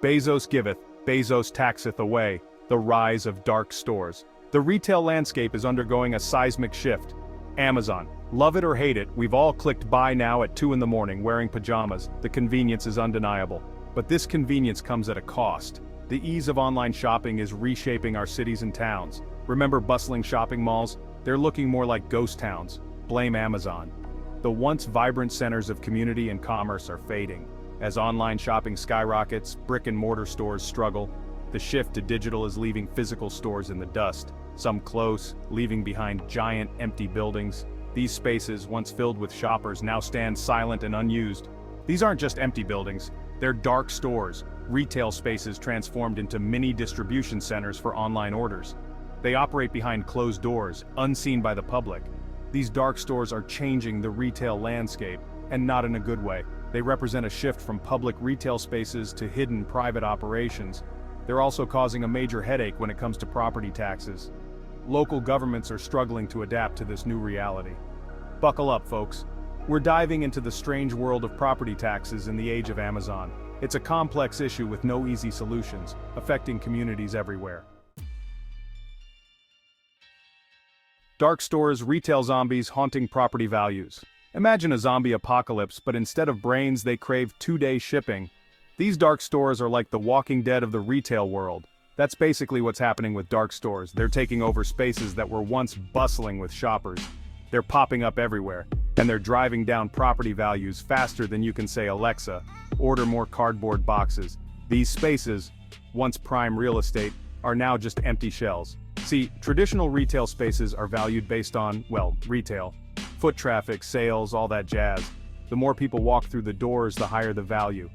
Bezos giveth, Bezos taxeth away, the rise of dark stores. The retail landscape is undergoing a seismic shift. Amazon. Love it or hate it, we've all clicked buy now at 2 in the morning wearing pajamas. The convenience is undeniable. But this convenience comes at a cost. The ease of online shopping is reshaping our cities and towns. Remember bustling shopping malls? They're looking more like ghost towns. Blame Amazon. The once vibrant centers of community and commerce are fading. As online shopping skyrockets, brick-and-mortar stores struggle. The shift to digital is leaving physical stores in the dust. Some close, leaving behind giant, empty buildings. These spaces, once filled with shoppers, now stand silent and unused. These aren't just empty buildings, they're dark stores, retail spaces transformed into mini distribution centers for online orders. They operate behind closed doors, unseen by the public. These dark stores are changing the retail landscape, and not in a good way. They represent a shift from public retail spaces to hidden private operations. They're also causing a major headache when it comes to property taxes. Local governments are struggling to adapt to this new reality. Buckle up, folks. We're diving into the strange world of property taxes in the age of Amazon. It's a complex issue with no easy solutions, affecting communities everywhere. Dark stores, retail zombies haunting property values. Imagine a zombie apocalypse, but instead of brains, they crave 2-day shipping. These dark stores are like the Walking Dead of the retail world. That's basically what's happening with dark stores. They're taking over spaces that were once bustling with shoppers. They're popping up everywhere, and they're driving down property values faster than you can say, Alexa, order more cardboard boxes. These spaces, once prime real estate, are now just empty shells. See, traditional retail spaces are valued based on, well, retail. Foot traffic, sales, all that jazz. The more people walk through the doors, the higher the value.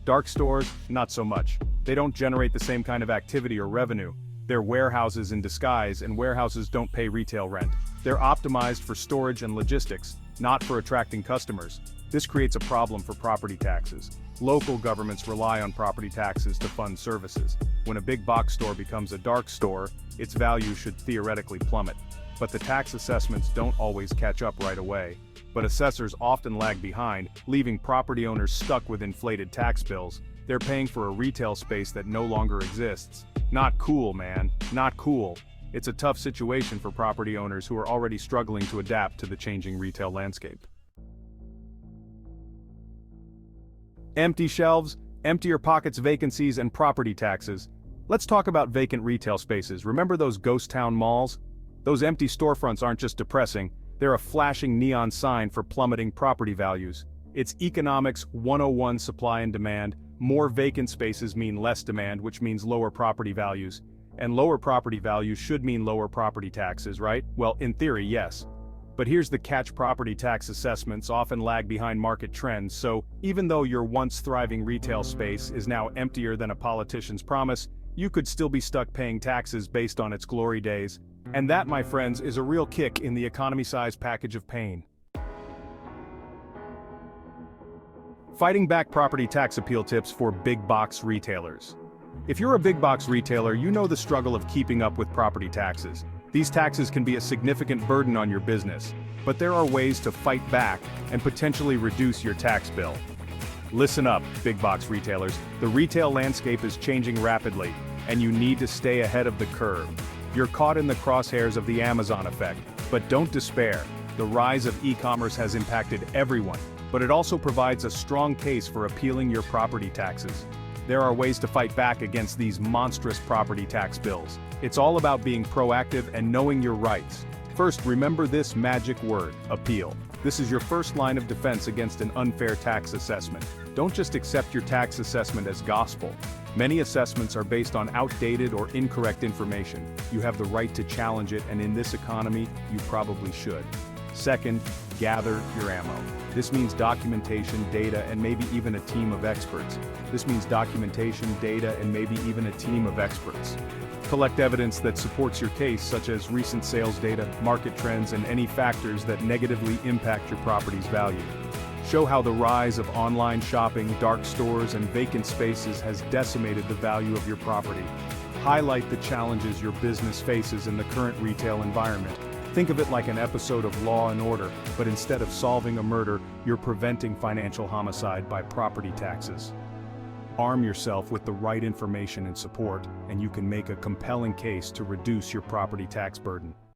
Dark stores, not so much. They don't generate the same kind of activity or revenue. They're warehouses in disguise, and warehouses don't pay retail rent. They're optimized for storage and logistics, not for attracting customers. This creates a problem for property taxes. Local governments rely on property taxes to fund services. When a big box store becomes a dark store, its value should theoretically plummet. But the tax assessments don't always catch up right away. But assessors often lag behind, leaving property owners stuck with inflated tax bills. They're paying for a retail space that no longer exists. Not cool, man. Not cool. It's a tough situation for property owners who are already struggling to adapt to the changing retail landscape. Empty shelves, emptier pockets, vacancies, and property taxes. Let's talk about vacant retail spaces. Remember those ghost town malls? Those empty storefronts aren't just depressing, they're a flashing neon sign for plummeting property values. It's economics 101, supply and demand. More vacant spaces mean less demand, which means lower property values. And lower property values should mean lower property taxes, right? Well, in theory, yes. But here's the catch: property tax assessments often lag behind market trends, so even though your once thriving retail space is now emptier than a politician's promise, you could still be stuck paying taxes based on its glory days. And that, my friends, is a real kick in the economy-sized package of pain. Fighting back property tax appeal tips for big box retailers. If you're a big box retailer, you know the struggle of keeping up with property taxes. These taxes can be a significant burden on your business, but there are ways to fight back and potentially reduce your tax bill. Listen up, big box retailers. The retail landscape is changing rapidly, and you need to stay ahead of the curve. You're caught in the crosshairs of the Amazon effect, but don't despair. The rise of e-commerce has impacted everyone, but it also provides a strong case for appealing your property taxes. There are ways to fight back against these monstrous property tax bills. It's all about being proactive and knowing your rights. First, remember this magic word: appeal. This is your first line of defense against an unfair tax assessment. Don't just accept your tax assessment as gospel. Many assessments are based on outdated or incorrect information. You have the right to challenge it, and in this economy, you probably should. Second, gather your ammo. This means documentation, data, and maybe even a team of experts. Collect evidence that supports your case, such as recent sales data, market trends, and any factors that negatively impact your property's value. Show how the rise of online shopping, dark stores, and vacant spaces has decimated the value of your property. Highlight the challenges your business faces in the current retail environment. Think of it like an episode of Law and Order, but instead of solving a murder, you're preventing financial homicide by property taxes. Arm yourself with the right information and support, and you can make a compelling case to reduce your property tax burden.